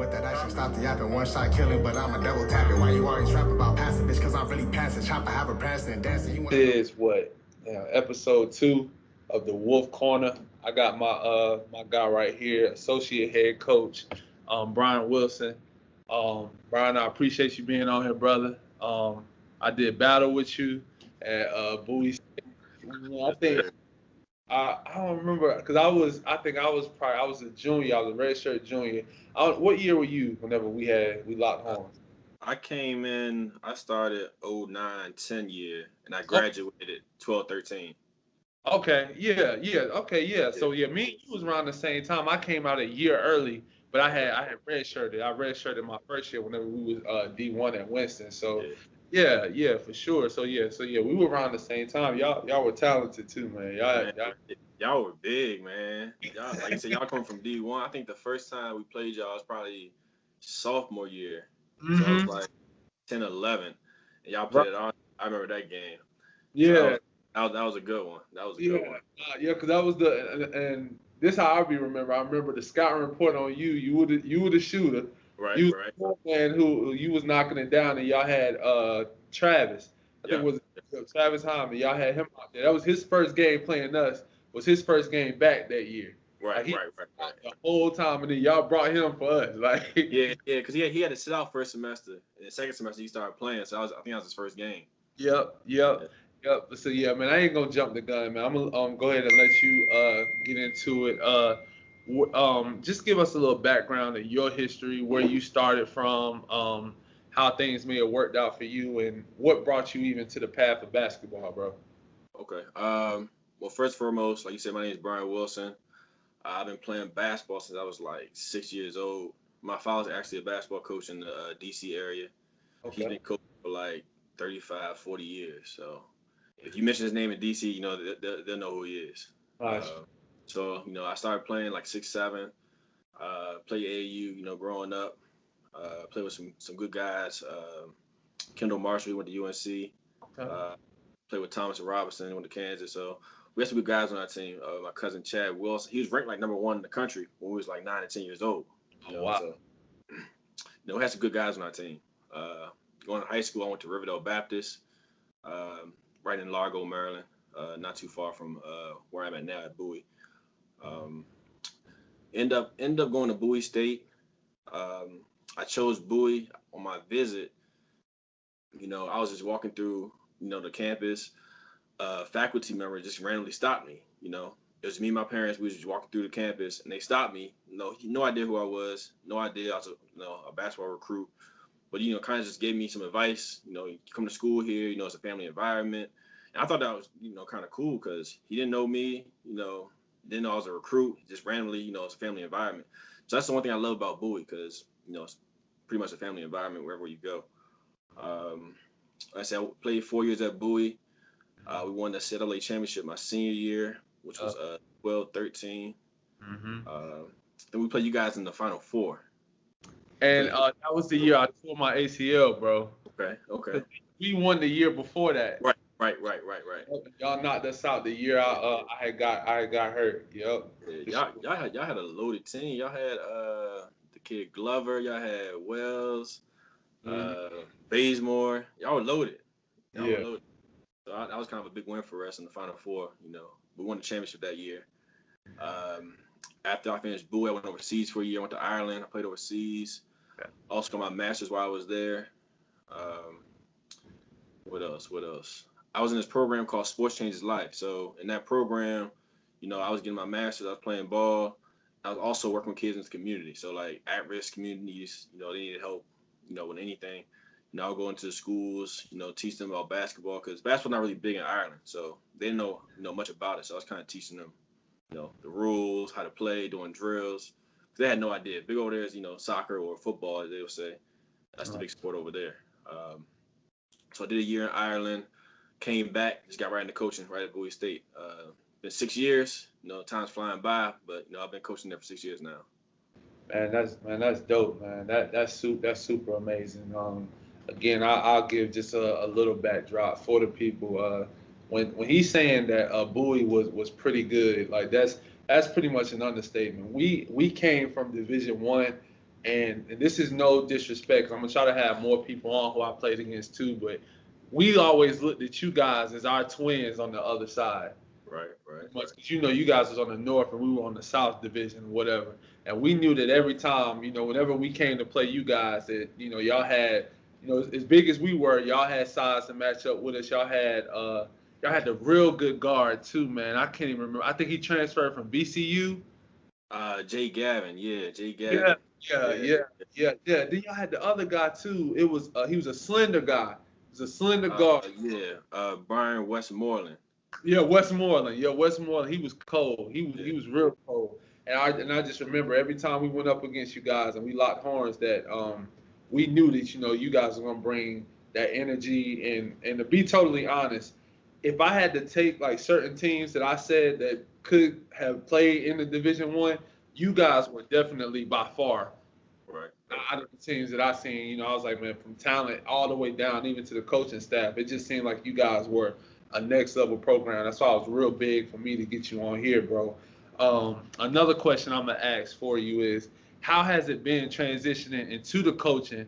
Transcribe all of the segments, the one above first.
with that action, stop the yapping, one shot killing, but I'm a double tapping. Why you always rap about passing, bitch? Cause I'm really passing. Chopper have a prancing and dancing. This is what episode 2 of the Wolf Corner. I got my guy right here, associate head coach, Brian Wilson. Brian, I appreciate you being on here, brother. I did battle with you at Bowie. I think I don't remember because I was a junior. I was a redshirt junior. What year were you? Whenever we locked horns. I came in. I started 09-10 year, and I graduated 12-13. Okay, yeah. So me and you was around the same time. I came out a year early, but I had redshirted. I redshirted my first year whenever we was D1 at Winston. So yeah, for sure. So we were around the same time. Y'all were talented too, man. Y'all were big, man. Y'all, like I said, y'all come from D1. I think the first time we played y'all was probably sophomore year. Mm-hmm. So it was like 10-11, and y'all played it on. I remember that game. Yeah. So that was a good one. That was a good one. Yeah, because that was and this how I remember. I remember the scouting report on you. You were the shooter. Right, you right. Was the man who you was knocking it down, and y'all had Travis. I think it was Travis Hyman. Y'all had him out there. That was his first game playing us. Was his first game back that year. Right. The whole time, and then y'all brought him for us. Like because he had to sit out first semester. In the second semester, he started playing. So I think that was his first game. Yep. So man, I ain't gonna jump the gun, man. I'm gonna go ahead and let you get into it. Just give us a little background of your history, where you started from, how things may have worked out for you, and what brought you even to the path of basketball, bro. Okay. Well, first and foremost, like you said, my name is Brian Wilson. I've been playing basketball since I was like 6 years old. My father's actually a basketball coach in the D.C. area. Okay. He's been coaching for like 35, 40 years. So if you mention his name in D.C., they'll know who he is. Nice. So, I started playing like 6, 7. Played AAU, growing up. Played with some good guys. Kendall Marshall, he went to UNC. Okay. Played with Thomas Robinson, went to Kansas. So we had some good guys on our team. My cousin Chad Wilson, he was ranked like number 1 in the country when we was like 9 and 10 years old. Wow. So, we had some good guys on our team. Going to high school, I went to Riverdale Baptist, right in Largo, Maryland, not too far from where I'm at now at Bowie. End up going to Bowie State. I chose Bowie on my visit. I was just walking through, the campus. Faculty member just randomly stopped me. It was me and my parents. We was just walking through the campus, and they stopped me. No idea who I was. No idea I was a basketball recruit. But kind of just gave me some advice. You come to school here. It's a family environment. And I thought that was kind of cool because he didn't know me. Didn't know I was a recruit. Just randomly, it's a family environment. So that's the one thing I love about Bowie because it's pretty much a family environment wherever you go. Like I said, I played 4 years at Bowie. We won the CLA championship my senior year, which was 12-13. Mm-hmm. Then we played you guys in the Final Four. And that was the year I tore my ACL, bro. Okay. We won the year before that. Right. Y'all knocked us out the year I had got hurt. Yep. Yeah, y'all had a loaded team. Y'all had the kid Glover. Y'all had Wells, Bazemore. Y'all were loaded. Were loaded. So that was kind of a big win for us in the Final Four. We won the championship that year. After I finished Bowie, I went overseas for a year. I went to Ireland. I played overseas. Okay. Also got my master's while I was there. What else? I was in this program called Sports Changes Life. So in that program, I was getting my master's. I was playing ball. I was also working with kids in the community. So like at-risk communities, they needed help, with anything. I would go into the schools, teach them about basketball because basketball's not really big in Ireland. So they didn't know, much about it. So I was kind of teaching them, the rules, how to play, doing drills. They had no idea. Big over there is, soccer or football, as they would say. That's the big sport over there. So I did a year in Ireland, came back, just got right into coaching right at Bowie State. Been 6 years, time's flying by, but I've been coaching there for 6 years now. Man, that's dope, man. That's super amazing. Again, I'll give just a little backdrop for the people. When he's saying that Bowie was pretty good, like that's pretty much an understatement. We came from Division I and this is no disrespect. I'm gonna try to have more people on who I played against too, but we always looked at you guys as our twins on the other side. Right, right, Much right. because you guys was on the north and we were on the south division, whatever. And we knew that every time, whenever we came to play you guys, that y'all had, as big as we were, y'all had size to match up with us. Y'all had the real good guard too, man. I can't even remember. I think he transferred from VCU. Jay Gavin, yeah, Jay Yeah, Gavin. yeah, Yeah, yeah, yeah. Then y'all had the other guy too. He was a slender guy. He was a slender guard. Brian Westmoreland. Yeah, Westmoreland. Yeah, Westmoreland. He was cold. He Yeah, was real cold. And I just remember every time we went up against you guys and we locked horns that we knew that you guys were gonna bring that energy and to be totally honest, if I had to take like certain teams that I said that could have played in the Division One, you guys were definitely by far right. out of the teams that I seen. I was like, man, from talent all the way down, even to the coaching staff, it just seemed like you guys were a next level program. That's why it was real big for me to get you on here, bro. Another question I'm gonna ask for you is, how has it been transitioning into the coaching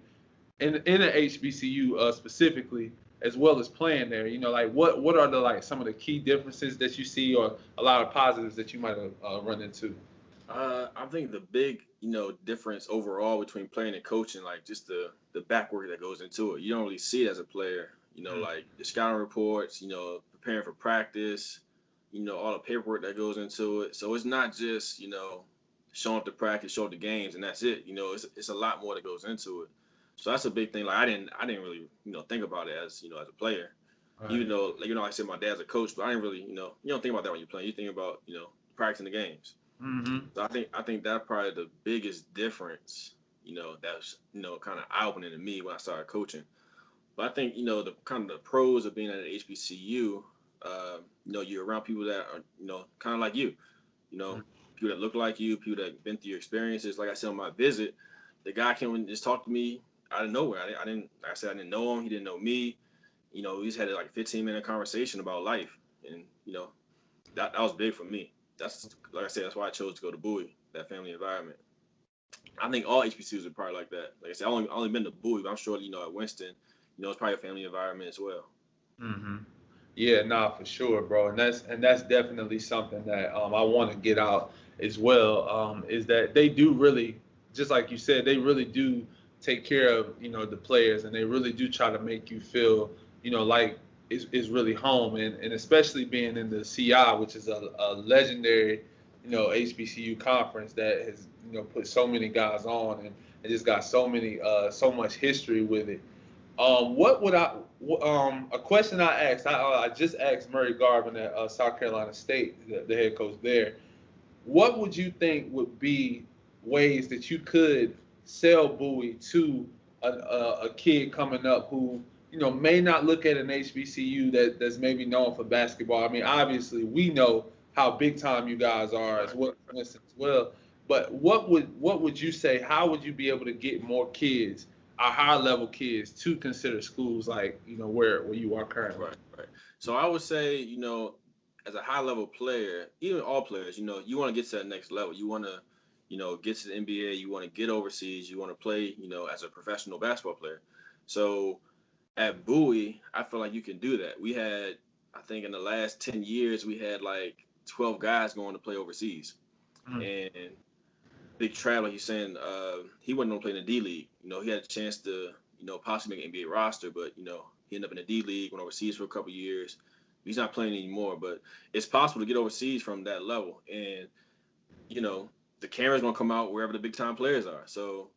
in the HBCU specifically, as well as playing there? Like what are the like some of the key differences that you see, or a lot of positives that you might have run into? I think the big, difference overall between playing and coaching, like just the back work that goes into it. You don't really see it as a player, like the scouting reports, preparing for practice, all the paperwork that goes into it. So it's not just, showing up to practice, show up to games, and that's it. It's a lot more that goes into it. So that's a big thing. Like I didn't really, think about it as, as a player. Right. Even though, like, like I said, my dad's a coach, but I didn't really, you don't think about that when you're playing. You think about, practicing the games. Mm-hmm. So I think that's probably the biggest difference, that's kind of eye-opening to me when I started coaching. But I think the kind of the pros of being at an HBCU, you're around people that are kind of like you, people that look like you, people that have been through your experiences. Like I said on my visit, the guy came and just talked to me out of nowhere. I didn't, like I said, I didn't know him. He didn't know me. We just had like a 15-minute conversation about life, and that was big for me. That's, like I said, that's why I chose to go to Bowie, that family environment. I think all HBCUs are probably like that. Like I said, I only been to Bowie, but I'm sure at Winston, it's probably a family environment as well. Mm-hmm. Yeah, nah, for sure, bro, and that's definitely something that I want to get out as well. Is that they do really, just like you said, they really do take care of the players, and they really do try to make you feel like it's really home, and especially being in the CI, which is a legendary HBCU conference that has put so many guys on, and it just got so much history with it. What would a question I asked, I just asked Murray Garvin at South Carolina State, the head coach there. What would you think would be ways that you could sell Bowie to a kid coming up who may not look at an HBCU that's maybe known for basketball? I mean, obviously we know how big time you guys are as well, for instance, as well. But what would you say? How would you be able to get more kids, our higher level kids, to consider schools like where you are currently? Right, right. So I would say, as a high level player, even all players, you want to get to that next level. You want to, get to the NBA. You want to get overseas. You want to play, as a professional basketball player. So at Bowie, I feel like you can do that. We had, I think, in the last 10 years, we had like 12 guys going to play overseas. And Big Trav, like he's saying, he wasn't going to play in the D League. He had a chance to, possibly make an NBA roster, but, he ended up in the D League, went overseas for a couple years. He's not playing anymore, but it's possible to get overseas from that level. And, the camera's going to come out wherever the big time players are. So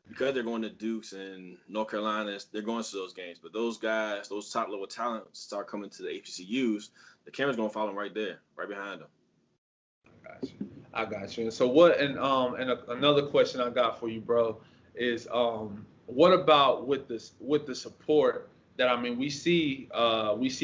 because they're going to Dukes and North Carolina, they're going to those games. But those guys, those top level talents start coming to the HBCUs, the camera's going to follow them right there, right behind them. I got you. And so another question I got for you, bro, is what about with the support that we see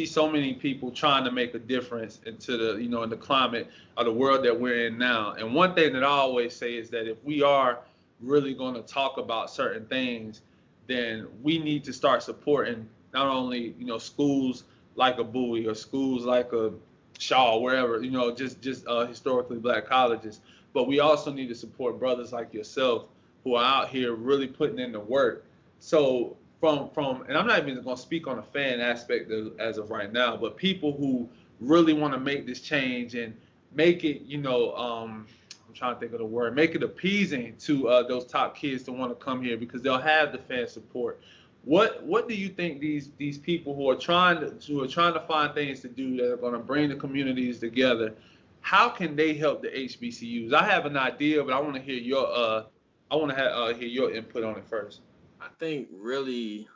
so many people trying to make a difference into the in the climate of the world that we're in now. And one thing that I always say is that if we are really going to talk about certain things, then we need to start supporting not only schools like a Bowie or schools like a Shaw, wherever, just historically black colleges. But we also need to support brothers like yourself who are out here really putting in the work. So and I'm not even going to speak on the fan aspect as of right now, but people who really want to make this change and make it, I'm trying to think of the word, make it appeasing to those top kids to want to come here because they'll have the fan support. What do you think these people who are trying to find things to do that are going to bring the communities together, how can they help the HBCUs? I have an idea, but I want to hear hear your input on it first. I think really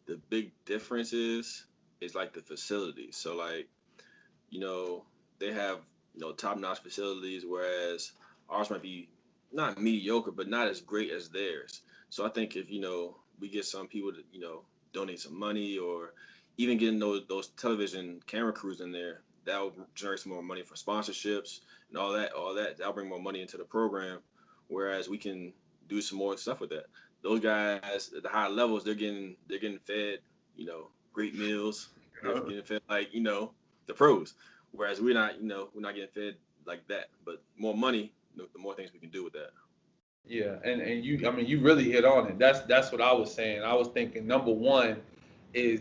the big difference is like the facilities. So like, you know, they have, top-notch facilities, whereas ours might be not mediocre, but not as great as theirs. So I think if, we get some people to, donate some money or even getting those television camera crews in there, that will generate some more money for sponsorships and all that. That'll bring more money into the program, whereas we can do some more stuff with that. Those guys at the higher levels, they're getting fed, great meals. They're getting fed like, the pros. Whereas we're not getting fed like that. But more money, the more things we can do with that. Yeah, and you really hit on it. That's what I was saying. I was thinking number one is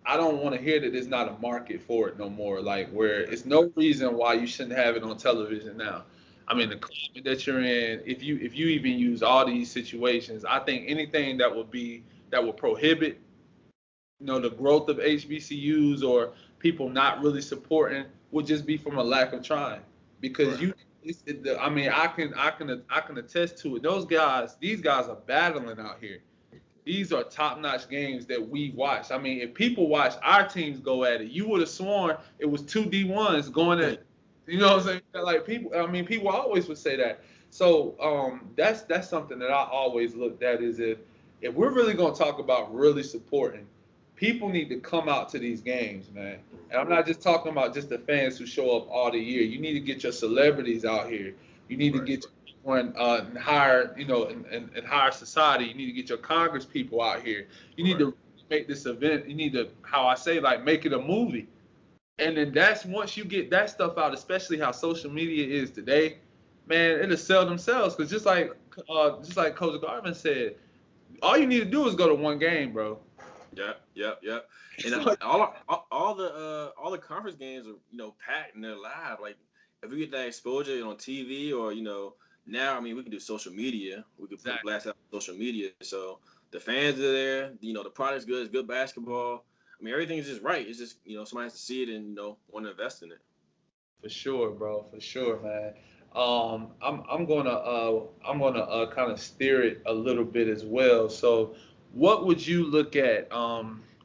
I don't want to hear that there's not a market for it no more. Like where it's no reason why you shouldn't have it on television now. I mean the climate that you're in, if you even use all these situations, I think anything that would prohibit the growth of HBCUs or people not really supporting would just be from a lack of trying. Because Right. I mean, I can attest to it. These guys are battling out here. These are top-notch games that we watch. I mean, if people watch our teams go at it, you would have sworn it was two D1s going at it. You know what I'm saying? Like people always would say that. So that's something that I always looked at is if we're really gonna talk about really supporting, people need to come out to these games, man. And I'm not just talking about just the fans who show up all the year. You need to get your celebrities out here. You need to Right. get people in higher, in higher society. You need to get your Congress people out here. You need Right. to make this event. You need to, how I say, like make it a movie. And then that's once you get that stuff out, especially how social media is today, man, it'll sell themselves. Cause just like Coach Garvin said, all you need to do is go to one game, bro. Yep. And So, all the conference games are packed and they're live. Like if we get that exposure on TV or now I mean we can do social media. We can put exactly. blast out on social media. So the fans are there. The product's good. It's good basketball. I mean everything is just right. It's just somebody has to see it and want to invest in it. For sure, bro. For sure, man. I'm gonna kind of steer it a little bit as well. So, what would you look at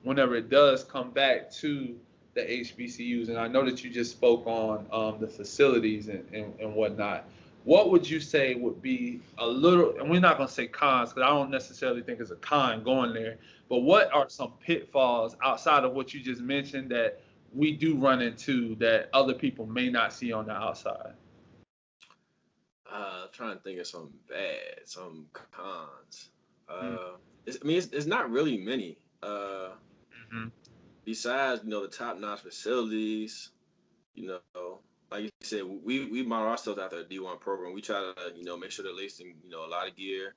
whenever it does come back to the HBCUs? And I know that you just spoke on the facilities and whatnot. What would you say would be a little? And we're not gonna say cons because I don't necessarily think it's a con going there. But what are some pitfalls outside of what you just mentioned that we do run into that other people may not see on the outside? Trying to think of some bad, some cons. Mm. It's not really many. Mhm. Besides, the top-notch facilities, you know, like you said, we model ourselves after a D1 program. We try to, make sure they're lacing, a lot of gear.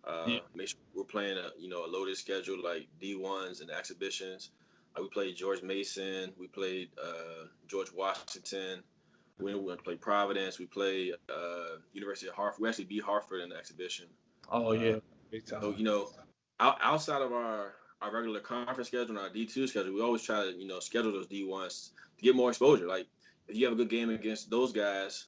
Yeah. Make sure we're playing a loaded schedule like D1s and exhibitions. Like we played George Mason, we played George Washington. We went to play Providence. We played University of Hartford. We actually beat Hartford in the exhibition. Oh Uh, yeah, big so time. outside of our regular conference schedule and our D2 schedule, we always try to schedule those D1s to get more exposure. Like if you have a good game against those guys,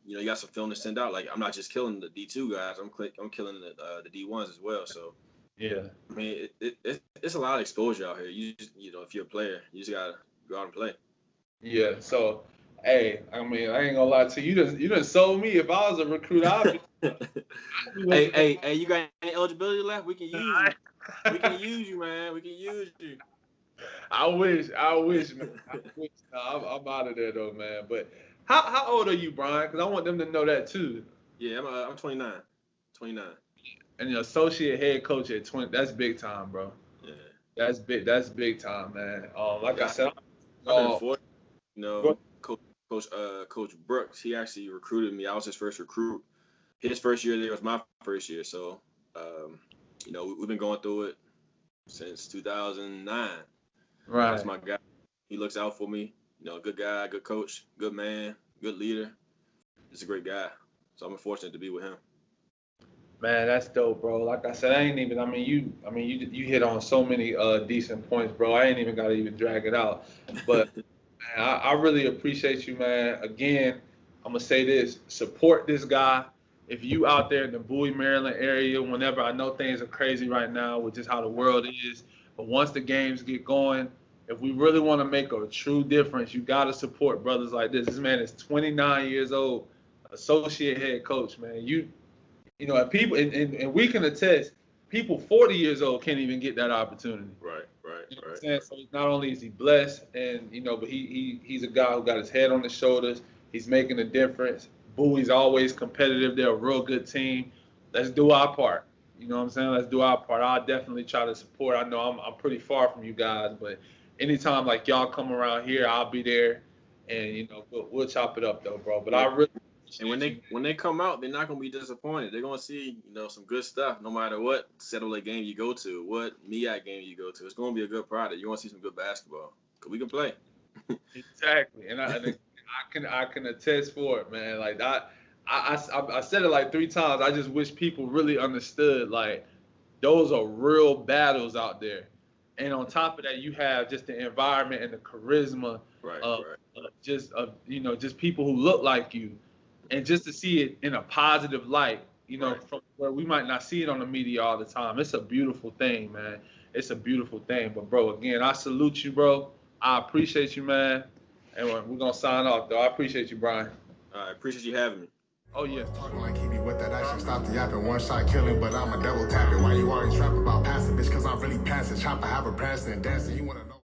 you got some film to send out. Like I'm not just killing the D2 guys, I'm killing the D1s as well. So Yeah. I mean it's a lot of exposure out here. You just if you're a player, you just gotta go out and play. Yeah. So, hey, I mean, I ain't gonna lie to you. You done sold me. If I was a recruit, I'd be looking at. Hey, you got any eligibility left? We can use you. We can use you, man. We can use you. I wish, man. I wish. No, I'm out of there though, man. But how old are you, Brian? Because I want them to know that too. Yeah, I'm 29. 29. And the associate head coach at 20, that's big time, bro. Yeah. That's big. That's big time, man. Like I Yeah, said, I've been uh, fortunate. go- Coach Brooks, he actually recruited me. I was his first recruit. his first year there was my first year. So, you know, we've been going through it since 2009. Right. That's my guy. He looks out for me. You know, good guy, good coach, good man, good leader. He's a great guy. So I'm fortunate to be with him. Man, that's dope, bro. Like I said, you hit on so many decent points, bro. I ain't even gotta even drag it out. But man, I really appreciate you, man. Again, I'm gonna say this: support this guy. If you out there in the Bowie, Maryland area, whenever, I know things are crazy right now with just how the world is, but once the games get going, if we really want to make a true difference, you gotta support brothers like this. This man is 29 years old, associate head coach, man. You know, and people, and we can attest, people 40 years old can't even get that opportunity. Right. You know what I'm saying? So not only is he blessed, and you know, but he's a guy who got his head on his shoulders. He's making a difference. Bowie's always competitive. They're a real good team. Let's do our part. You know what I'm saying? Let's do our part. I'll definitely try to support. I know I'm pretty far from you guys, but anytime like y'all come around here, I'll be there, and you know, we'll chop it up though, bro. But I really. And when they come out, they're not gonna be disappointed. They're gonna see, you know, some good stuff. No matter what Satellite game you go to, what MEAC game you go to, it's gonna be a good product. You want to see some good basketball, cause we can play. Exactly, and I can attest for it, man. Like I said it like 3 times. I just wish people really understood, like, those are real battles out there. And on top of that, you have just the environment and the charisma of just people who look like you. And just to see it in a positive light, you know, from where we might not see it on the media all the time. It's a beautiful thing, man. It's a beautiful thing. But, bro, again, I salute you, bro. I appreciate you, man. And we're going to sign off, though. I appreciate you, Brian. I appreciate you having me. Oh, yeah. Talking like he be with that action, stop the yapping, one shot killing, but I'm a double tapping. Why you always rap about passing, bitch? Cause I'm really passing. Chopper have a passing, dancing. You wanna know?